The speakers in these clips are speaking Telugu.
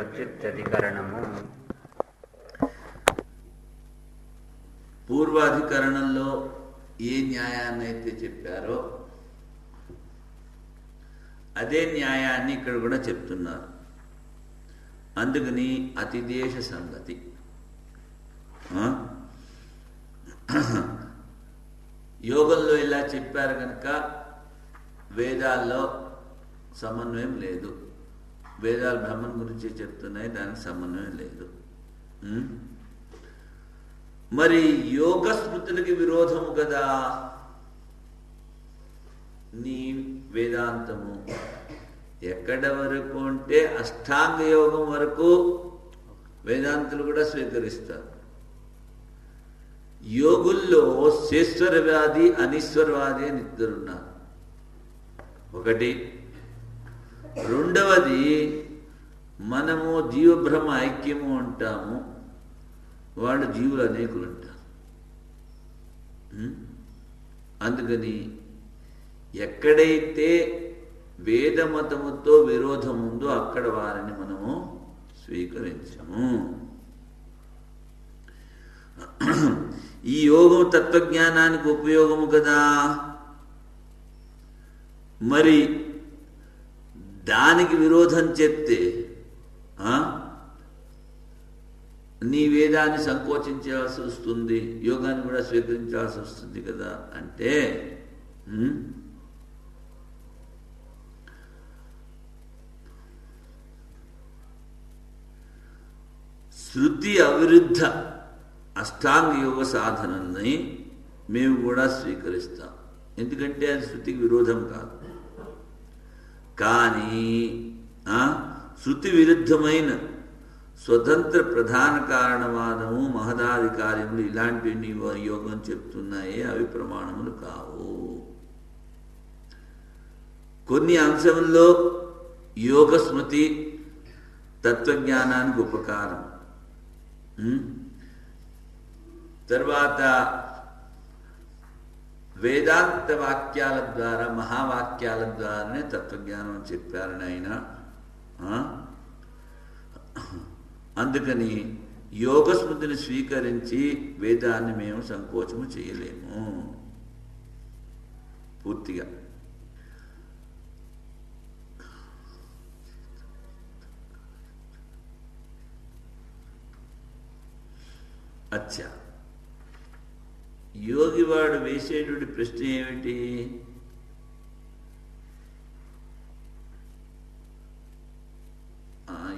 ప్రత్యుత్తధికరణము. పూర్వాధికరణంలో ఏ న్యాయాన్ని అయితే చెప్పారో అదే న్యాయాన్ని ఇక్కడ కూడా చెప్తున్నారు. అందుకని అతిదేశ సంగతి. యోగంలో ఇలా చెప్పారు కనుక వేదాల్లో సమన్వయం లేదు. వేదాలు బ్రహ్మం గురించి చెప్తున్నాయి, దానికి సమన్వయం లేదు. మరి యోగ స్మృతులకి విరోధము కదా నీ వేదాంతము. ఎక్కడ వరకు అంటే అష్టాంగ యోగం వరకు వేదాంతులు కూడా స్వీకరిస్తారు. యోగుల్లో శేశ్వరవాది అనీశ్వరవాది అని ఇద్దరున్నారు. ఒకటి. రెండవది మనము జీవబ్రహ్మ ఐక్యము అంటాము, వాళ్ళు జీవులు అనేకులు అంటారు. అందుకని ఎక్కడైతే వేదమతముతో విరోధం ఉందో అక్కడ వారిని మనము స్వీకరించము. ఈ యోగం తత్వజ్ఞానానికి ఉపయోగము కదా. మరి దానికి విరోధం చెప్తే నీ వేదాన్ని సంకోచించాల్సి వస్తుంది, యోగాన్ని కూడా స్వీకరించాల్సి వస్తుంది కదా. అంటే శృతి అవిరుద్ధ అష్టాంగ యోగ సాధనని మేము కూడా స్వీకరిస్తాం. ఎందుకంటే అది శృతికి విరోధం కాదు. కానీ శృతి విరుద్ధమైన స్వతంత్ర ప్రధాన కారణవాదము, మహదాధికార్యములు ఇలాంటివి నీవు యోగం చెప్తున్నాయే అవి ప్రమాణములు కావు. కొన్ని అంశంలో యోగ స్మృతి తత్వజ్ఞానానికి ఉపకారం. తర్వాత వేదాంత వాక్యాల ద్వారా, మహావాక్యాల ద్వారానే తత్వజ్ఞానం చెప్పారని ఆయన. అందుకని యోగ స్మృతిని స్వీకరించి వేదాన్ని మేము సంకోచము చేయలేము పూర్తిగా. అచ్చా, యోగివాడు వేసేటువంటి ప్రశ్న ఏమిటి?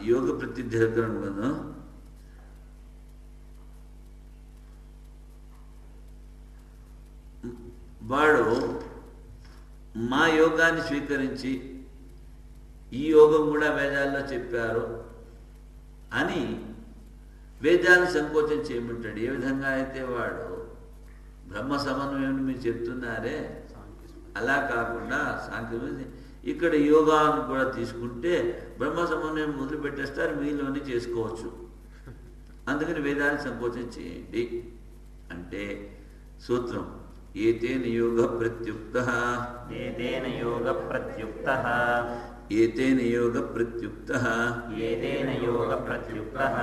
యోగ ప్రత్యుద్ధరణం కదా. వాడు మా యోగాన్ని స్వీకరించి ఈ యోగం కూడా వేదాల్లో చెప్పారు అని వేదాన్ని సంకోచం చేయమంటాడు. ఏ విధంగా అయితే వాడు బ్రహ్మ సమన్వయం మీరు చెప్తున్నారే అలా కాకుండా సాంఖ్యం ఇక్కడ యోగాన్ని కూడా తీసుకుంటే బ్రహ్మ సమన్వయం మొదలు పెట్టేస్తారు, మీలోనే చేసుకోవచ్చు. అందుకని వేదాన్ని సంకోచం చేయండి అంటే సూత్రం ఏతేన యోగ ప్రత్యుక్తః, ఏతేన యోగ ప్రత్యుక్తః, ఏతేన యోగ ప్రత్యుక్తః, ఏతేన యోగ ప్రత్యుక్తః,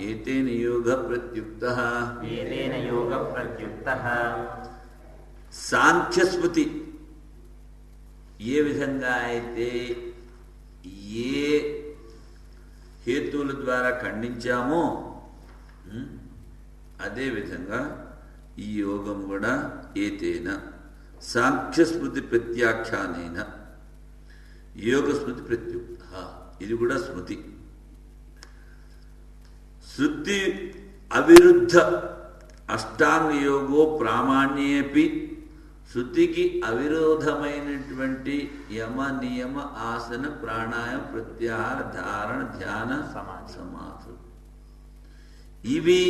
ఏతేన యోగ ప్రత్యుక్తః, ఏతేన యోగ ప్రత్యుక్తః. సాంఖ్యస్మృతి ఏ విధంగా అయితే ఏ హేతువుల ద్వారా ఖండించామో అదే విధంగా ఈ యోగం కూడా ఏతేన సాంఖ్యస్మృతి ప్రత్యాఖ్యానేన యోగ స్మృతి ప్రత్యుక్త. ఇది కూడా స్మృతి. శృతి అవిరుద్ధ అష్టాంగ యోగో ప్రామాణ్యేపి, శృతికి అవిరోధమైనటువంటి యమ నియమ ఆసన ప్రాణాయామ ప్రత్యాహార ధారణ ధ్యాన సమాధులు ఇవి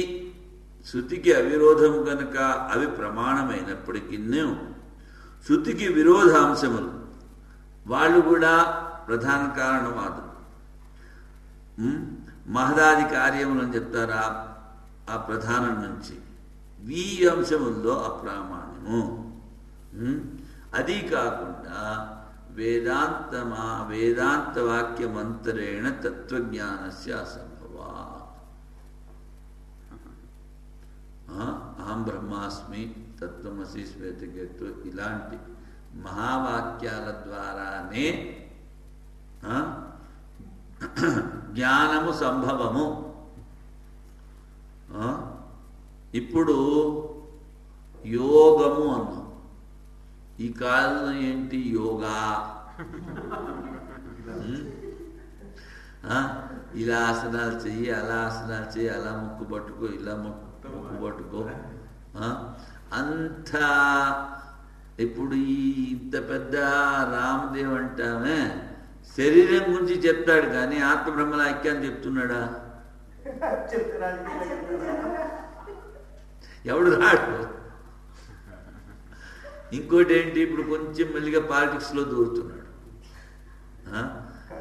శృతికి అవిరోధం కనుక అవి ప్రమాణమైనప్పటికీ శృతికి విరోధాంశములు వాళ్ళు కూడా ప్రధాన కారణవాదులు. మహదాది కార్యములు అని చెప్తారా ఆ ప్రధానం నుంచి ఈ అంశముల్లో అప్రామాణ్యము. అది కాకుండా వేదాంతవాక్యమంతరేణ తత్వజ్ఞానస్య అసంభవాత్. అహం బ్రహ్మాస్మి, తత్వమసి, శ్వేతకేతు ఇలాంటి మహావాక్యాల ద్వారానే జ్ఞానము సంభవము. ఇప్పుడు యోగము అన్నాం. ఈ కాలంలో ఏంటి యోగా? ఇలా ఆసనాలు చెయ్యి, అలా ఆసనాలు చెయ్యి, అలా ముక్కు పట్టుకో, ఇలా ముక్కు పట్టుకో. అంతా ఇప్పుడు ఇంత పెద్ద రామదేవ్ అంటామే శరీరం గురించి చెప్తాడు కానీ ఆత్మ బ్రహ్మల ఐక్యాన్ని చెప్తున్నాడా? ఎవడు రాడు. ఇంకోటి ఏంటి, ఇప్పుడు కొంచెం మెల్లిగా పాలిటిక్స్లో దూరుతున్నాడు.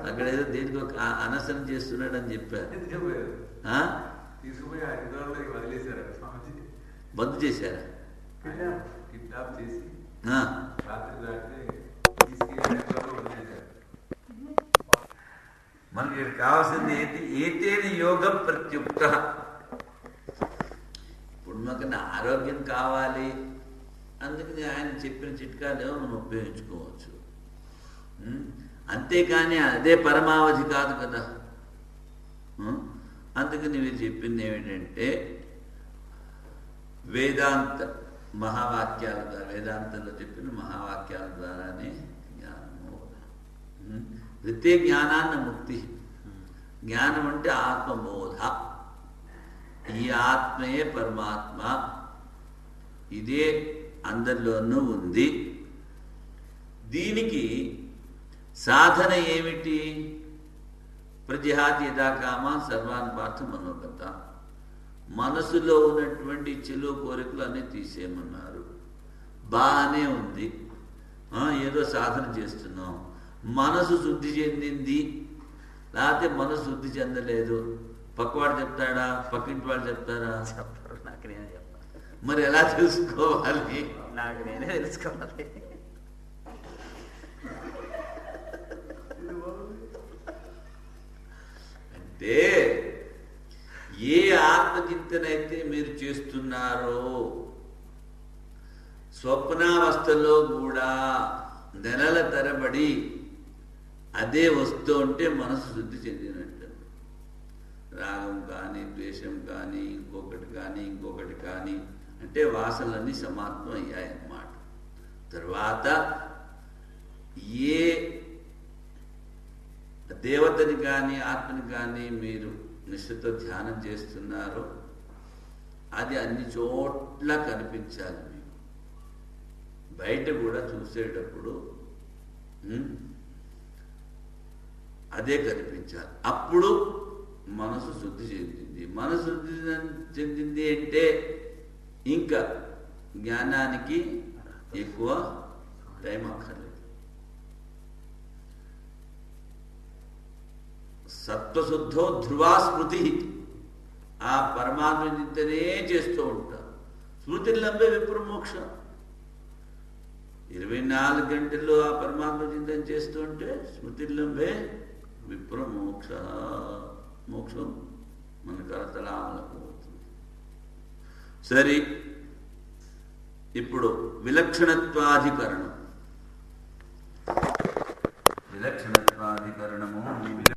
అక్కడ ఏదో దేనికి ఒక అనసనం చేస్తున్నాడు అని చెప్పారు. బంద్ చేశారా? మనకి కావాల్సింది ఏంటి? ఏతేన యోగ ప్రత్యుక్త. ఇప్పుడు మాకు ఆరోగ్యం కావాలి, అందుకని ఆయన చెప్పిన చిట్కాలేమో మనం ఉపయోగించుకోవచ్చు. అంతేకాని అదే పరమావధి కాదు కదా. అందుకని మీరు చెప్పింది ఏమిటంటే వేదాంత మహావాక్యాల ద్వారా, వేదాంతంలో చెప్పిన మహావాక్యాల ద్వారానే జ్ఞానము. వృత్తే జ్ఞానాన్న ముక్తి. జ్ఞానం అంటే ఆత్మబోధ. ఈ ఆత్మయే పరమాత్మ, ఇదే అందరిలోనూ ఉంది. దీనికి సాధన ఏమిటి? ప్రజహాతి యథాకామ సర్వాన్ పార్థ మనోగత. మనసులో ఉన్నటువంటి చెలో కోరికలు అన్నీ తీసేయమన్నారు. బాగానే ఉంది, ఏదో సాధన చేస్తున్నాం. మనసు శుద్ధి చెందింది, లేకపోతే మనసు శుద్ధి చెందలేదు. పక్కవాడు చెప్తాడా? పక్కింటి వాళ్ళు చెప్తారా? చెప్పరు. నాకు నేనే చెప్తాను. మరి ఎలా తెలుసుకోవాలి? నాకు నేనే తెలుసుకోవాలి. అంటే ఏ ఆత్మచింతన అయితే మీరు చేస్తున్నారో, స్వప్నావస్థలో కూడా నెలల తరబడి అదే వస్తూ ఉంటే మనసు శుద్ధి చెందినట్టు. రాగం కానీ, ద్వేషం కానీ, ఇంకొకటి కానీ అంటే వాసనలన్నీ సమాప్తం అయ్యాయన్నమాట. తర్వాత ఏ దేవతని కానీ ఆత్మని కానీ మీరు నిష్ఠతో ధ్యానం చేస్తున్నారో అది అన్ని చోట్ల కనిపించాలి మీకు. బయట కూడా చూసేటప్పుడు అదే కనిపించాలి. అప్పుడు మనసు శుద్ధి చెందింది. మనసు శుద్ధి చెందింది అంటే ఇంకా జ్ఞానానికి ఎక్కువ టైం అక్కర్లేదు. సత్వశుద్ధో ధ్రువా స్మృతి. ఆ పరమాత్మ చింతనే చేస్తూ ఉంటారు. స్మృతిలంబే విప్రమోక్ష. 24 గంటల్లో ఆ పరమాత్మ చింతన చేస్తూ ఉంటే స్మృతిలంబే విప్రమోక్ష. మోక్షం మన కరతలామలకు అవుతుంది. సరే, ఇప్పుడు విలక్షణత్వాధికరణం. విలక్షణత్వాధికరణము